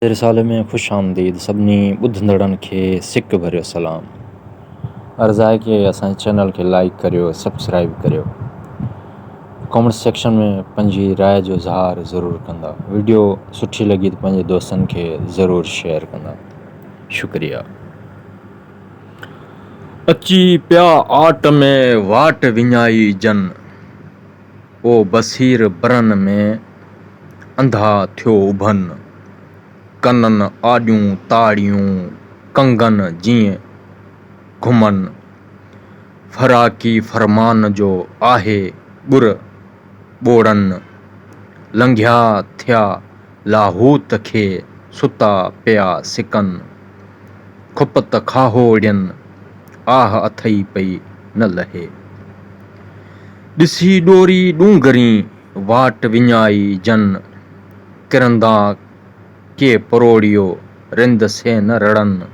रिसाले में खुश आमदीद सभिनी ॿुधंदड़नि खे सिक भरियो सलाम। अर्ज़ु आहे कि असांजे चैनल खे लाइक करियो, सब्सक्राइब करियो, कमेंट सेक्शन में पंहिंजी राय जो इज़हार ज़रूरु कंदा। वीडियो सुठी लॻी त पंहिंजे दोस्तनि खे ज़रूरु शेयर कंदा। शुक्रिया। अची पिया आट में वाट विञाई जन, ओ बसीर बरन में अंधा थियो उभन। कननि आॾियूं ताड़ियूं कंगन जीअं घुमन। फराकी फरमान जो आहे ॿुर ॿोड़नि। लंघिया थिया लाहूत खे सुता पिया सिकनि। खुपत खाहोड़ियुनि आह अथई पई न लहे। ॾिसी ॾोरी ॾूंघरी वाट विञाई जन, किरंदा के परोड़ियो रिंद से न रड़नि।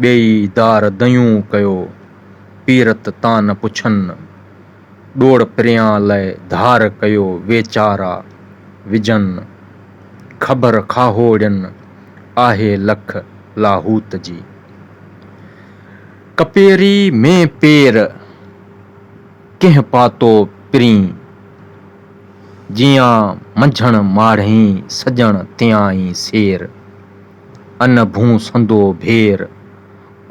ॿेई दार दयूं कयो पीरत तां न पुछनि। ॾोड़ परियां लाइ धार कयो वेचारा विझनि। ख़बर खाहोड़ियुनि आहे लख लाहूत जी। कपेरी में पेर कंहिं पातो पिरीं, जियां मंझण माढ़ही सजण तियां सेर। अन भूं संदो भेर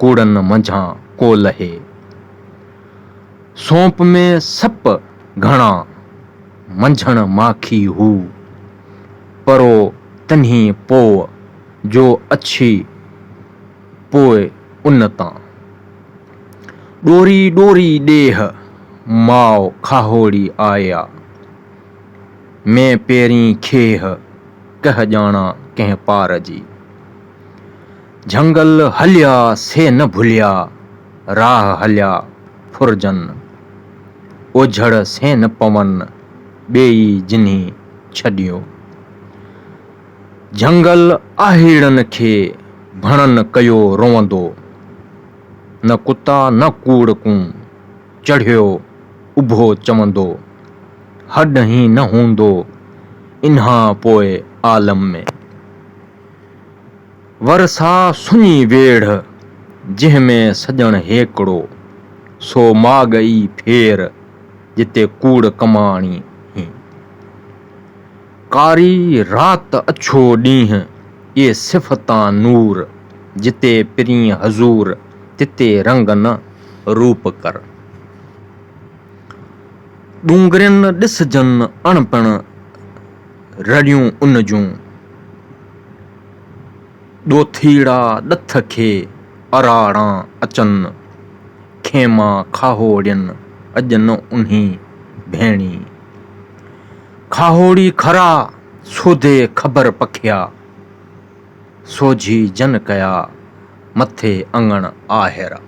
कूड़न मंझां को लहे। सौंप में सप घणा मंझण माखी हू, परो तन्ही पोइ जो अछी पोइ उन तां। ॾोरी ॾोरी ॾेह माउ खाहोड़ी आया, मैं पेरीं खेह कह ॼाणा कंहिं पार जी। झंगल हलिया से न भुलिया राह हलिया फुरजन। ओझड़ से न पवन ॿेई जिन्ही छॾियो। झंगल आहीड़नि खे भणन कयो रोवंदो। न कुता न कूड़कूं चढ़ियो उभो चवंदो। हॾ ई न हूंदो इन्हा पोइ आलम में। वरसा सुञी वेढ़ जंहिंमें सॼण हेकड़ो, सो माॻई फेर जिते कूड़ कमाणी ही। कारी रात अछो ॾींहुं ये सिफ़तां नूर, जिते पिरीं हज़ूर तिते रंग न रूप कर। ॾूंगरियुनि ॾिसजनि अणपिण रड़ियूं उन जूं। ॾोथीड़ा ॾथ खे अराड़ां अचनि। खेमा खाहोड़ियुनि अॼु न उन्ही भेणी। खाहोड़ी खरा सोधे ख़बर पखिया, सोझी जन कया मथे अङण आहेरा।